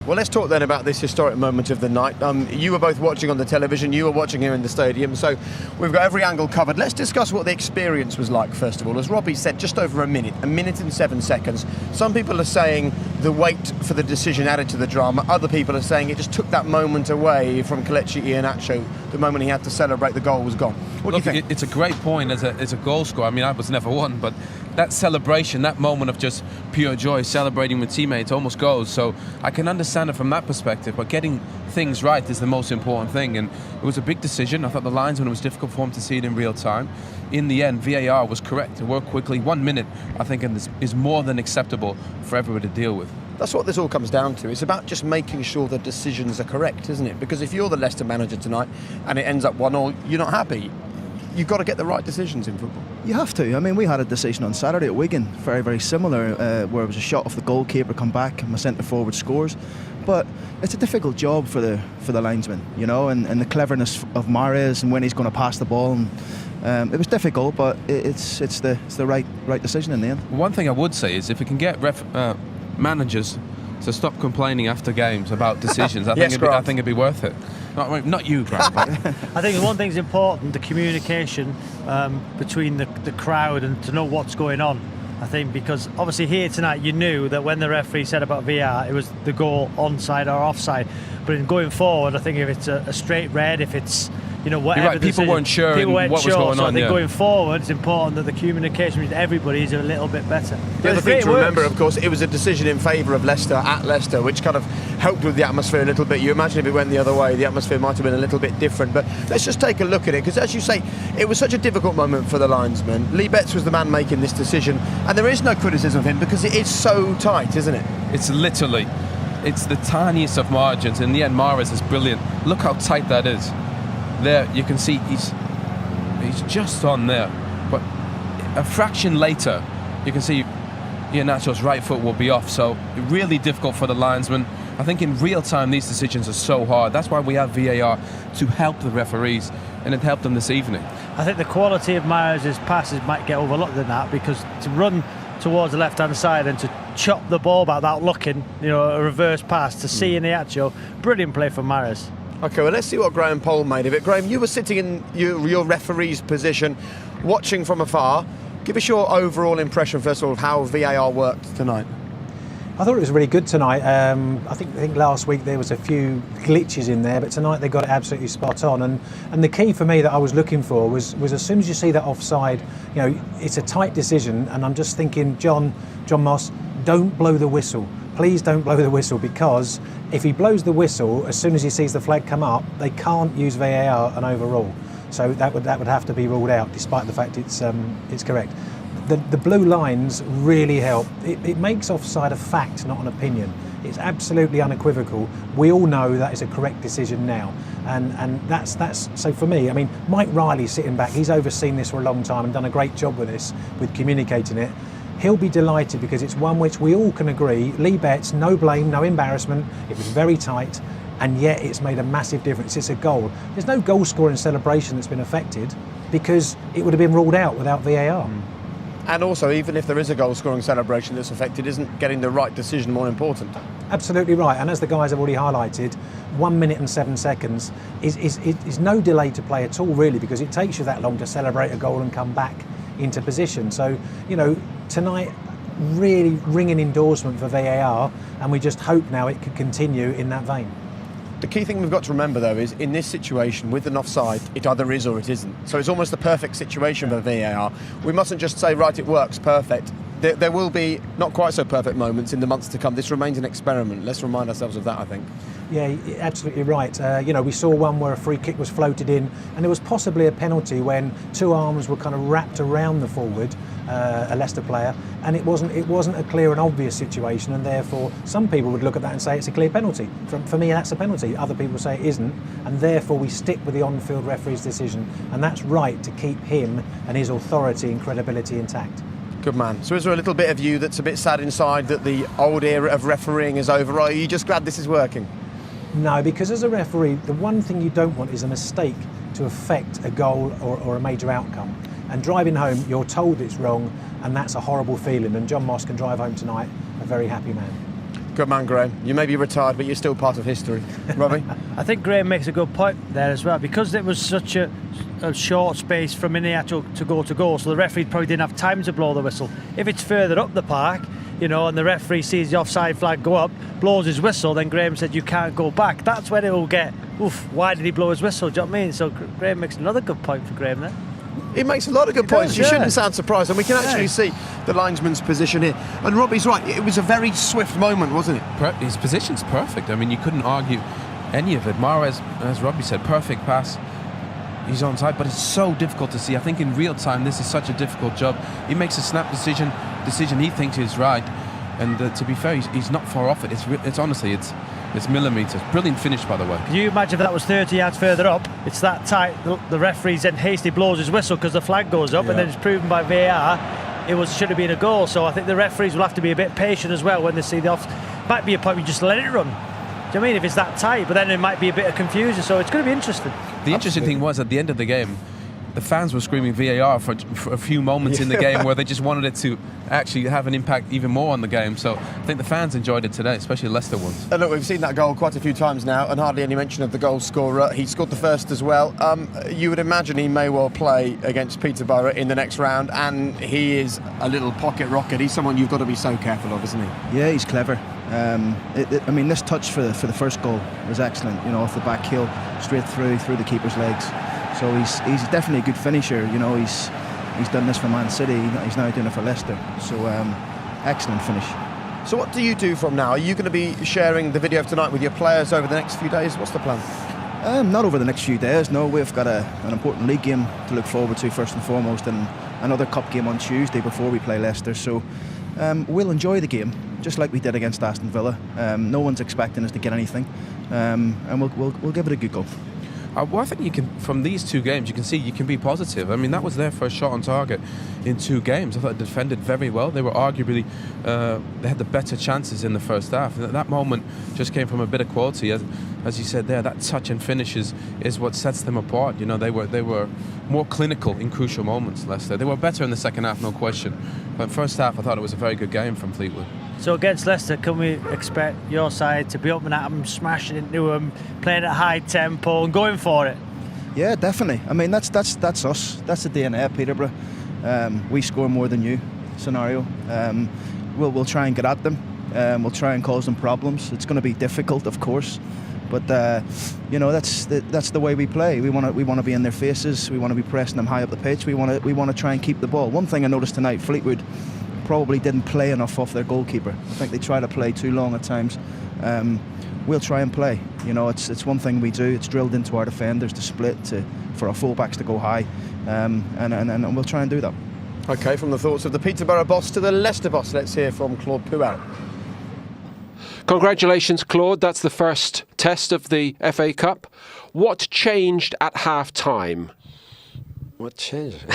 Well, let's talk then about this historic moment of the night. You were both watching on the television, you were watching here in the stadium, so we've got every angle covered. Let's discuss what the experience was like, first of all. As Robbie said, just over a minute and 7 seconds. Some people are saying the wait for the decision added to the drama. Other people are saying it just took that moment away from Kelechi Iheanacho. The moment he had to celebrate the goal was gone. What do you think? It's a great point as a goal scorer. I mean, I was never one, but that celebration, that moment of just pure joy, celebrating with teammates, almost goes. So I can understand it from that perspective, but getting things right is the most important thing. And it was a big decision. I thought the linesman, it was difficult for him to see it in real time. In the end, VAR was correct. It worked quickly. 1 minute, I think, is more than acceptable for everybody to deal with. That's what this all comes down to. It's about just making sure the decisions are correct, isn't it? Because if you're the Leicester manager tonight and it ends up 1-1, you're not happy. You've got to get the right decisions in football. You have to. I mean, we had a decision on Saturday at Wigan, very, very similar, where it was a shot off the goalkeeper, come back, and my centre forward scores. But it's a difficult job for the linesman, you know, and the cleverness of Mahrez and when he's going to pass the ball. And it was difficult, but it's the right decision in the end. One thing I would say is if we can get managers to stop complaining after games about decisions, I think it'd be worth it. Not you, Grant. I think one thing's important, the communication between the crowd and to know what's going on. I think because obviously here tonight you knew that when the referee said about VAR, it was the goal onside or offside. But in going forward, I think if it's a straight red, if it's whatever. Right, people weren't sure what was going so on. I think going forward, it's important that the communication with everybody is a little bit better. The other thing to remember, of course, it was a decision in favour of Leicester at Leicester, which kind of helped with the atmosphere a little bit. You imagine if it went the other way, the atmosphere might have been a little bit different. But let's just take a look at it, because as you say, it was such a difficult moment for the linesman. Lee Betts was the man making this decision, and there is no criticism of him because it is so tight, isn't it? It's the tiniest of margins. In the end, Mahrez is brilliant. Look how tight that is. There, you can see he's just on there, but a fraction later, you can see Iheanacho's right foot will be off. So really difficult for the linesman. I think in real time these decisions are so hard. That's why we have VAR to help the referees, and it helped them this evening. I think the quality of Mahrez's passes might get overlooked in that, because to run towards the left-hand side and to chop the ball back without looking, a reverse pass to see Iheanacho, brilliant play from Mahrez. OK, well, let's see what Graham Poll made of it. Graham, you were sitting in your referee's position, watching from afar. Give us your overall impression, first of all, of how VAR worked tonight. I thought it was really good tonight. I think last week there was a few glitches in there, but tonight they got it absolutely spot on. And the key for me that I was looking for was as soon as you see that offside, it's a tight decision, and I'm just thinking, John Moss, don't blow the whistle. Please don't blow the whistle, because if he blows the whistle as soon as he sees the flag come up, they can't use VAR and overrule. So that would have to be ruled out, despite the fact it's correct. The blue lines really help. It makes offside a fact, not an opinion. It's absolutely unequivocal. We all know that is a correct decision now, and that's so for me. I mean, Mike Riley sitting back, he's overseen this for a long time and done a great job with this, with communicating it. He'll be delighted because it's one which we all can agree. Lee Betts, no blame, no embarrassment. It was very tight, and yet it's made a massive difference. It's a goal. There's no goal scoring celebration that's been affected because it would have been ruled out without VAR. And also, even if there is a goal-scoring celebration that's affected, isn't getting the right decision more important? Absolutely right. And as the guys have already highlighted, 1 minute and 7 seconds is no delay to play at all, really, because it takes you that long to celebrate a goal and come back into position. So, tonight, really ringing endorsement for VAR, and we just hope now it can continue in that vein. The key thing we've got to remember, though, is in this situation with an offside, it either is or it isn't. So it's almost the perfect situation for VAR. We mustn't just say, right, it works, perfect. There will be not quite so perfect moments in the months to come. This remains an experiment. Let's remind ourselves of that, I think. Yeah, you're absolutely right. We saw one where a free kick was floated in, and there was possibly a penalty when two arms were kind of wrapped around the forward, a Leicester player, and it wasn't a clear and obvious situation, and therefore some people would look at that and say it's a clear penalty. For me, that's a penalty. Other people say it isn't, and therefore we stick with the on-field referee's decision, and that's right to keep him and his authority and credibility intact. Good man. So is there a little bit of you that's a bit sad inside that the old era of refereeing is over, or are you just glad this is working? No, because as a referee, the one thing you don't want is a mistake to affect a goal or a major outcome. And driving home, you're told it's wrong, and that's a horrible feeling. And John Moss can drive home tonight a very happy man. Good man, Graham. You may be retired, but you're still part of history. Robbie? I think Graham makes a good point there as well, because it was such a short space from Iniacho to goal, so the referee probably didn't have time to blow the whistle. If it's further up the park, you know, and the referee sees the offside flag go up, blows his whistle, then Graham said you can't go back. That's when it will get, oof, why did he blow his whistle? Do you know what I mean? So Graham makes another good point for Graham there. He makes a lot of good points. You shouldn't sound surprised, and we can actually see the linesman's position here. And Robbie's right, it was a very swift moment, wasn't it? His position's perfect. I mean, you couldn't argue any of it. Mahrez, as Robbie said, perfect pass. He's onside, but it's so difficult to see. I think in real time, this is such a difficult job. He makes a snap decision he thinks is right, and to be fair, he's not far off it. It's honestly, it's millimetres. Brilliant finish, by the way. Can you imagine if that was 30 yards further up? It's that tight. The referee then hastily blows his whistle because the flag goes up, and then it's proven by VAR should have been a goal. So I think the referees will have to be a bit patient as well when they see the off. Might be a point we just let it run. Do you know what I mean? If it's that tight, but then there might be a bit of confusion. So it's going to be interesting. The interesting thing was, at the end of the game, the fans were screaming VAR for a few moments in the game where they just wanted it to actually have an impact even more on the game. So I think the fans enjoyed it today, especially the Leicester ones. Look, we've seen that goal quite a few times now, and hardly any mention of the goal scorer. He scored the first as well. You would imagine he may well play against Peterborough in the next round, and he is a little pocket rocket. He's someone you've got to be so careful of, isn't he? Yeah, he's clever. I mean, this touch for the first goal was excellent. You know, off the back heel, straight through the keeper's legs. So he's definitely a good finisher. You know, he's done this for Man City. He's now doing it for Leicester. So excellent finish. So what do you do from now? Are you going to be sharing the video of tonight with your players over the next few days? What's the plan? Not over the next few days. No, we've got an important league game to look forward to first and foremost, and another cup game on Tuesday before we play Leicester. So we'll enjoy the game just like we did against Aston Villa. No one's expecting us to get anything, and we'll give it a good go. Well, I think you can, from these two games, you can see you can be positive. I mean, that was their first shot on target in 2 games. I thought they defended very well. They were arguably, they had the better chances in the first half. That moment just came from a bit of quality. As you said there, that touch and finishes is what sets them apart. You know, they were more clinical in crucial moments, Leicester. They were better in the second half, no question. But first half, I thought it was a very good game from Fleetwood. So against Leicester, can we expect your side to be up and at them, smashing into them, playing at high tempo and going for it? Yeah, definitely. I mean, that's us. That's the DNA of Peterborough. We score more than you scenario. We'll try and get at them. We'll try and cause them problems. It's going to be difficult, of course, but you know, that's the way we play. We want to be in their faces. We want to be pressing them high up the pitch. We want to try and keep the ball. One thing I noticed tonight, Fleetwood probably didn't play enough off their goalkeeper. I think they try to play too long at times. We'll try and play. You know, it's one thing we do. It's drilled into our defenders to split, for our fullbacks to go high, and we'll try and do that. Okay, from the thoughts of the Peterborough boss to the Leicester boss, let's hear from Claude Puel. Congratulations, Claude. That's the first test of the FA Cup. What changed at half-time? What changed?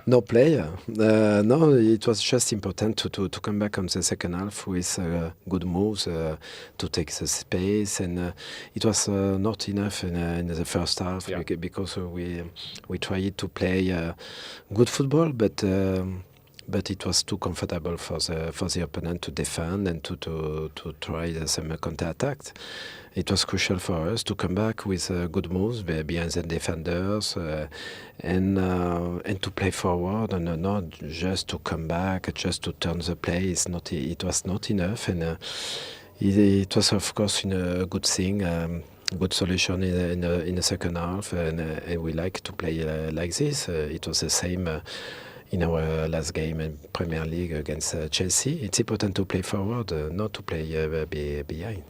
No player. No, it was just important to come back on the second half with good moves, to take the space, and it was not enough in the first half because we tried to play good football, but it was too comfortable for the opponent to defend and to try some counter-attack. It was crucial for us to come back with good moves behind the defenders and to play forward, and not just to come back, just to turn the play. It was not enough, and it was, of course, a good thing. Good solution in the second half, and we like to play like this. It was the same in our last game in Premier League against Chelsea. It's important to play forward, not to play behind.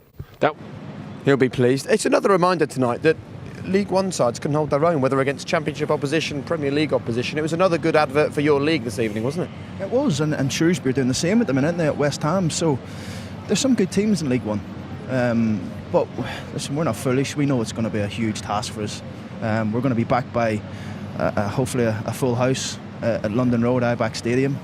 He'll be pleased. It's another reminder tonight that League One sides can hold their own, whether against Championship opposition, Premier League opposition. It was another good advert for your league this evening, wasn't it? It was, and Shrewsbury are doing the same at the minute. They're at West Ham, so there's some good teams in League One. But listen, we're not foolish. We know it's going to be a huge task for us. We're going to be backed by hopefully a full house at London Road, Ibach Stadium.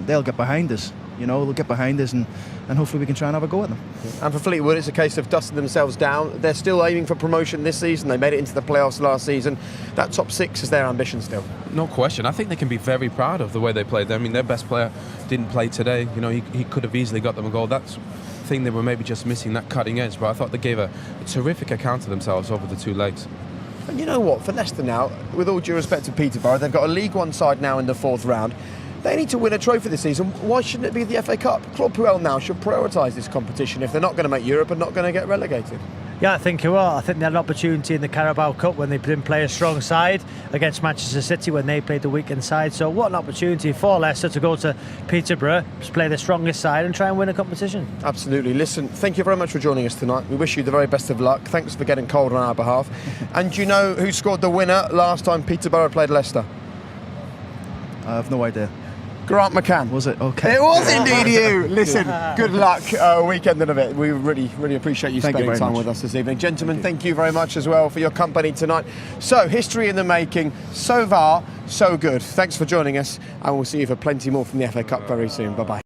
They'll get behind us. You know, they'll get behind us, and hopefully we can try and have a go at them. And for Fleetwood, it's a case of dusting themselves down. They're still aiming for promotion this season. They made it into the playoffs last season. That top 6 is their ambition still. No question. I think they can be very proud of the way they played. I mean, their best player didn't play today. You know, he could have easily got them a goal. That's think they were maybe just missing that cutting edge, but I thought they gave a terrific account of themselves over the 2 legs. And you know what, for Leicester now, with all due respect to Peterborough, they've got a League One side now in the 4th round. They need to win a trophy this season. Why shouldn't it be the FA Cup? Claude Puel now should prioritise this competition if they're not going to make Europe and not going to get relegated. Yeah, I think you will. I think they had an opportunity in the Carabao Cup when they didn't play a strong side against Manchester City when they played the weakened side. So what an opportunity for Leicester to go to Peterborough, just play the strongest side and try and win a competition. Absolutely. Listen, thank you very much for joining us tonight. We wish you the very best of luck. Thanks for getting cold on our behalf. And do you know who scored the winner last time Peterborough played Leicester? I have no idea. Grant McCann. Was it? Okay. It was indeed you. Listen, good luck weekend and a bit. We really appreciate you spending time with us this evening. Gentlemen, thank you very much as well for your company tonight. So, history in the making. So far, so good. Thanks for joining us, and we'll see you for plenty more from the FA Cup very soon. Bye-bye.